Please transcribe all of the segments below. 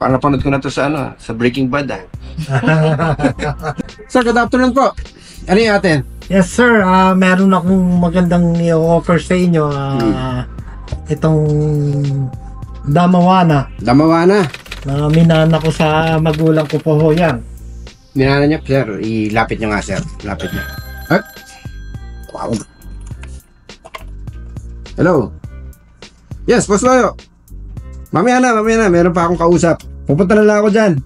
Parang napanood ko na to sa ano, sa Breaking Bad ah. Sir, good afternoon po. Ano yung atin? Yes sir, meron akong magandang i-offer sa inyo. Itong Damawana. Damawana. Minana ko sa magulang ko po ho yan. Minana niya, sir. Ilapit niyo nga, sir. Lapit niyo. Ay! Wow. Hello. Yes, Boss Loyo. Mamaya na. Meron pa akong kausap. Pupunta na lang ako dyan.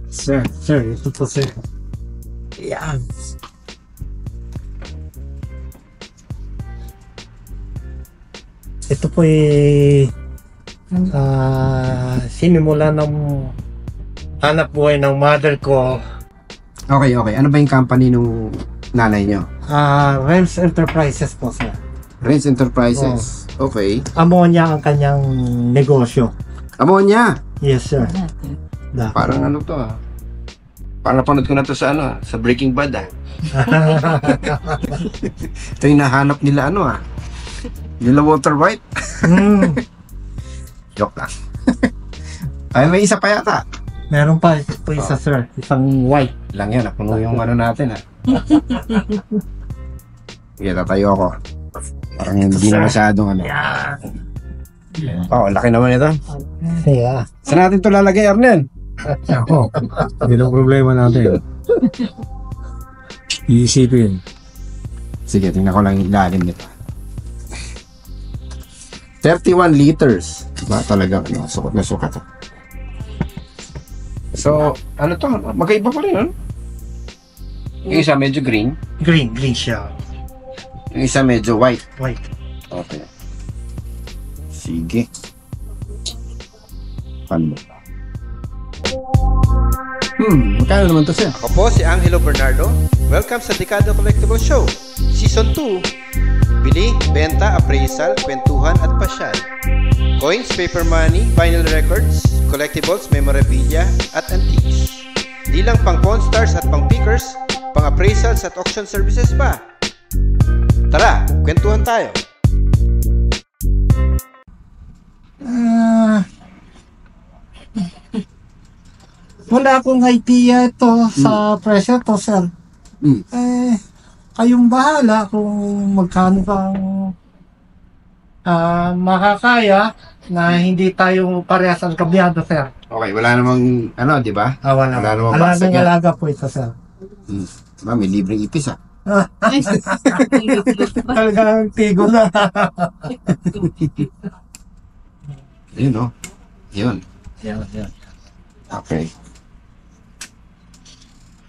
Sir, ito po sir. Yan. Ito po sinimula ng hanap buhay ng mother ko. Okay. Ano ba yung company nung nanay niyo? Rems Enterprises po sir. Renz Enterprises. Okay. Ammonia ang kanyang negosyo. Ammonia. Yes sir. Parang ano to ah. Parang napanood ko na to sa ano, sa Breaking Bad ah. Ito yung nahanap nila ano ah. Nila Walter White. Joke lang. Ay, may isa pa yata. Meron pa ito isa sir. Isang white. Lang yan, napuno yung ano natin ah. Sige, tatayo ako. Parang hindi na masyadong ano. Oh, laki naman ito. Yeah. Saan natin ito lalagay, Arnel? Ako, yun ang problema natin. Iisipin. Sige, tingnan ko lang yung ilalim nito. 31 liters. Ba, talaga, no, sukat na sukat. So, ano to? Magkaiba pa rin ano? Yung isa medyo green, Green siya. Yung isa medyo white. White. Okay. Sige. Paano ba? Magkano naman to, sir? Ako po si Angelo Bernardo. Welcome sa Dekado Collectible Show Season 2. Bili, benta, appraisal, kwentuhan at pasyal. Coins, paper money, vinyl records, collectibles, memorabilia at antiques. Di lang pang Pawn Stars at pang pickers, pang appraisals at auction services pa. Tara, kwentuhan tayo. Wala akong idea ito sa presyo to sir. Kayong bahala kung magkano kang makakaya na hindi tayo parehas ang kabyado sir. Okay, wala namang, ano, di ba? Wala namang basag yan. alaga po ito sir. May libreng ipis ah. Talagang tigo na. Yun o. Yun. Yan. Okay.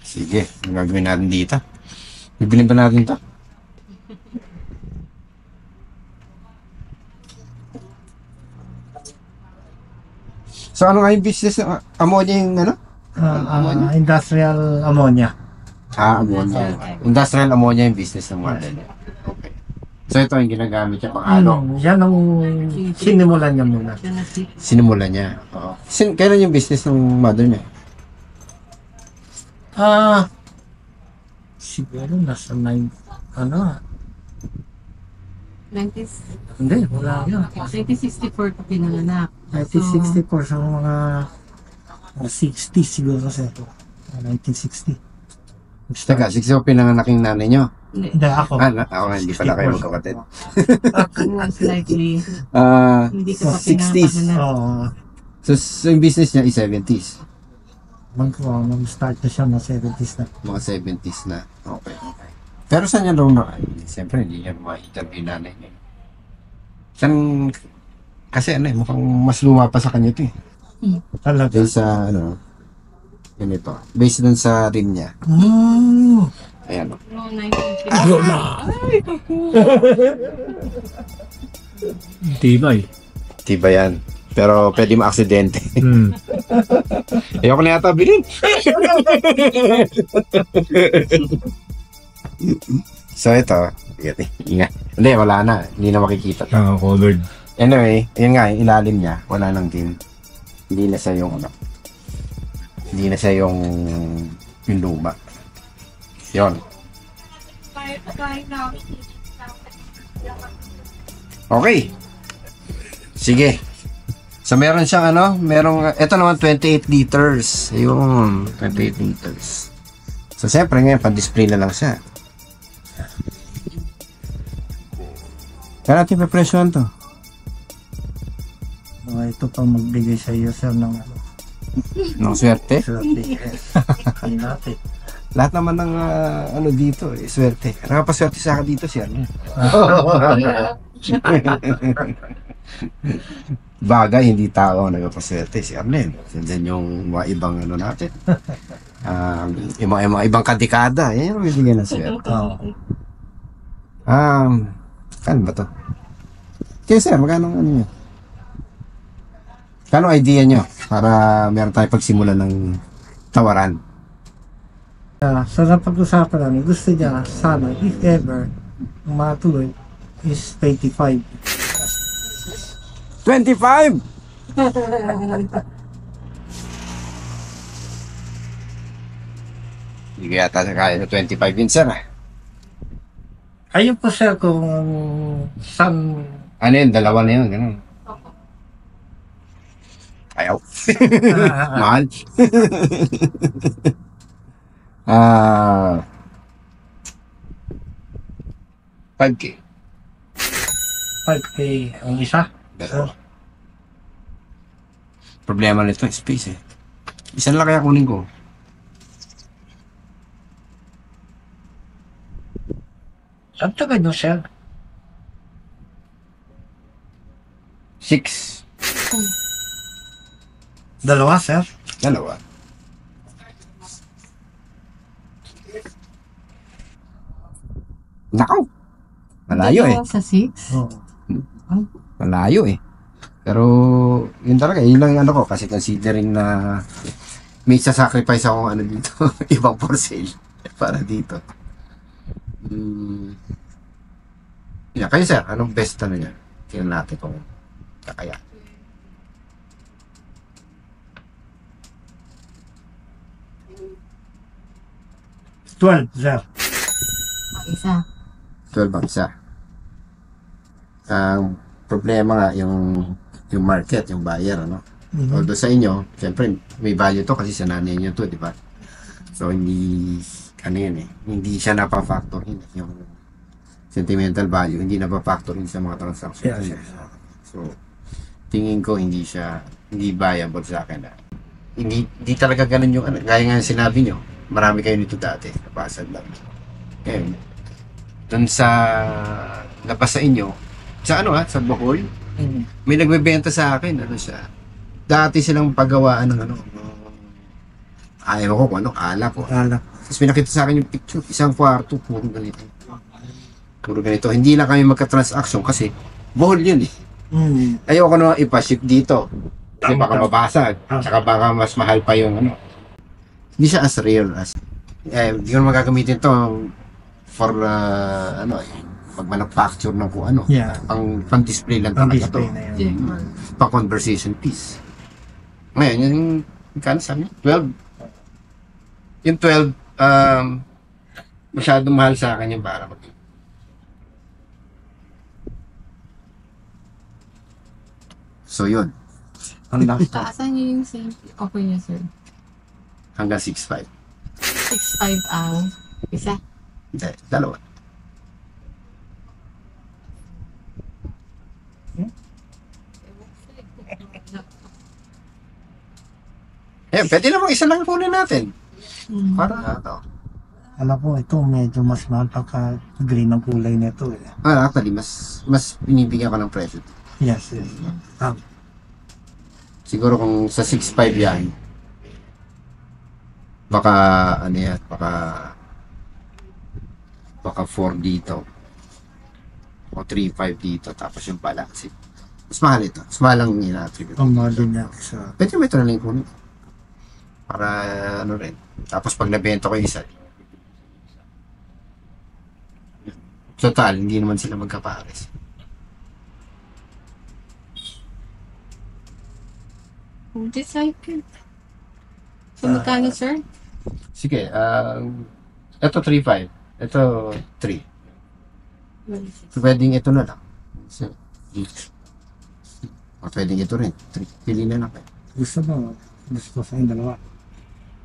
Sige, ang gagawin natin dito. Bibilin pa natin ito. So ano nga yung business? Ammonia yung ano? Industrial ammonia. Ammonia. Industrial ammonia yung business ng mother niya. Okay. So ito yung ginagamit niya pang halo. Yan ang sinimulan niya muna. Sinimula niya. Oo. Kailan yung business ng mother niya? Siguro nasa 9, 90s. Hindi, wala yan. 1964 pa pinanganak. 1964 sa mga 60 siguro sir. 1960. Teka, 60 pinanganak yung nanay niyo. Hindi. Hindi, ako. Ako nga, hindi pala kayo magkakatid. Most likely. Hindi ka pa 60s. pinapanganak. Oo. So yung business niya is 70s. Mag-start na siya na 70s na. Mga 70s na. Okay. Pero saan niya daw na? Siyempre, hindi niya ma-interview nanay niya. Saan? Kasi ano mukhang mas luma pa sa kanya ito eh. Talaga. Based sa ganito. Based dun sa rim niya. Ayan o. No, 1950. Tibay. Tiba yan. Pero pwede ma-aksidente. Ayoko na yata bilhin. So ito, ingat. Hindi, wala na. Hindi na makikita. Covered. Anyway, yun nga, yung ilalim niya, wala nang din. Hindi na siya yung hindi na siya yung luma. Yun. Okay. Sige. So, meron siyang ito naman 28 liters. Ayun, 28 liters. So, siyempre ngayon, pan-display na lang siya. Kaya natin pa-presyohan to. Ito pang magbigay sa iyo, sir, ng Nang swerte. swerte. Kaya natin. Lahat naman ng dito, swerte. Nakapaswerte sa akin dito siya. Bagay, hindi tao ang nagpapaswerte si Arnel. And then yung mga ibang natin. Yung mga ibang kadekada, yan yung bibigyan ng swerte. Kano ba to? Kaya sir, magkano nyo? Kano idea nyo para meron tayo pagsimula ng tawaran? So, napag-usapan namin, gusto niya sana, if ever, matuloy, is 25. 25! Hindi ko yata kaya sa 25 yun, sir. Ayun po, sir, kung saan Ano yun? Dalawa na yun, gano'n. Ayaw. Mahal. 5K. 5K ang isa. Dalawa. Problema nito, space eh. Isa lang kaya kunin ko. Saan taga nyo, sir? 6. Dalawa, sir? Dalawa. Nakaw! Malayo eh. Sa 6? Oo. Malayo eh. Pero, yun talaga, yun lang yung ano ko. Kasi considering na may sasacrifice akong dito. Ibang for sale. Para dito. Yeah, kayo sir, anong best niya? Tingnan natin kung kakaya. $12, sir. Isa. 12 ang isa. Ang problema nga, yung market, yung buyer, Although sa inyo, siyempre, may value to kasi sa nanay nyo to, di ba? So, hindi siya napafactor in. Yung sentimental value, hindi napafactor in sa mga transactions. Yeah. So, tingin ko, hindi viable sa akin. Hindi talaga ganun yung, gaya nga sinabi nyo, marami kayo nito dati, napasad lang. Ngayon, dun sa labas sa inyo, sa sa Bohol, may nagbebenta sa akin, dati silang paggawaan ng ayaw ko kung alak ko. Tapos pinakita sa akin yung picture, isang kwarto, puro ganito. Hindi lang kami magka-transaction kasi Bohol yun eh. Ayoko na ipaship dito. Kasi baka mabasag. Tsaka baka mas mahal pa yung Hindi siya as real as hindi ko na magagamitin to for pag-manufacture ng kung ano. Yeah. Pang-display lang Ang talaga to. display na yun. Pang-conversation piece. Ngayon, yung kano sabi niya? 12. Yung 12, masyadong mahal sa akin yung para mag So, yun. Taasan niyo yung same offer niya, sir. Hanggang 6.5. 6.5 ang isa. Hindi, dalawa. Pwede namang isa lang kunin natin. Para Alam ko, ito medyo mas mahal pagka green ang kulay nito eh. actually, mas pinibigyan ko ng presyo. Yes. Siguro kung sa 6.5 yan, baka baka 4 dito o 3.5 dito tapos yung balance mas mahal ito, mas mahal ang ina-attribute. Ang mahal din niya sa... Pwede mo ito na lang kunin para rin, tapos pag nabenta ko yung isa, total hindi naman sila magkapares. Decide. So, magkano, sir? Sige, ito 3.5, ito 3. So, pwedeng ito na lang. So, O pwedeng ito rin. Pili na lang kayo. Gusto mo? Gusto sa dalawa.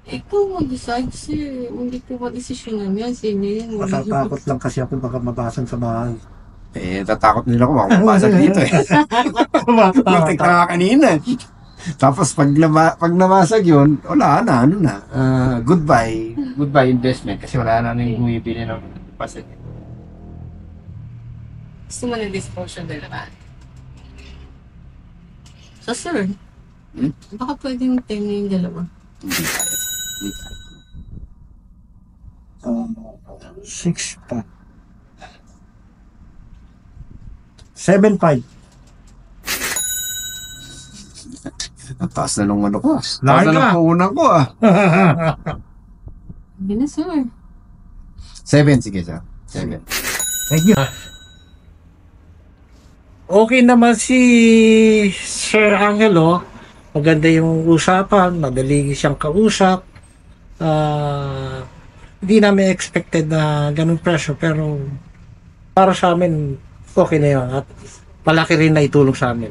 Ikaw mag-decide, sir. Hindi ko ma-desisyonan yan. Sino yan? Matatakot lang kasi ako baka mabasag sa bahay. Tatakot nila ko baka mabasag dito Muntik na nga kanina. Tapos pag nabasag yun, wala na, ano na. Goodbye investment kasi wala na nang bumibili ng pasit. Gusto mo na-dispose yung dalawa? So, sir, baka pwedeng time na yung dalawa. Hindi kaya. Hindi kaya. 6 pa. 7.5. Ang taas na nung ano ko. Taas Laki na ka. ng puhunan ko Hindi na, sir. 7, sige sir. 7. Thank you. Okay naman si Sir Angelo. Maganda yung usapan. Madali siyang kausap. Hindi namin expected na ganun presyo. Pero para sa amin, okay na yun. At malaki rin na itulong sa amin.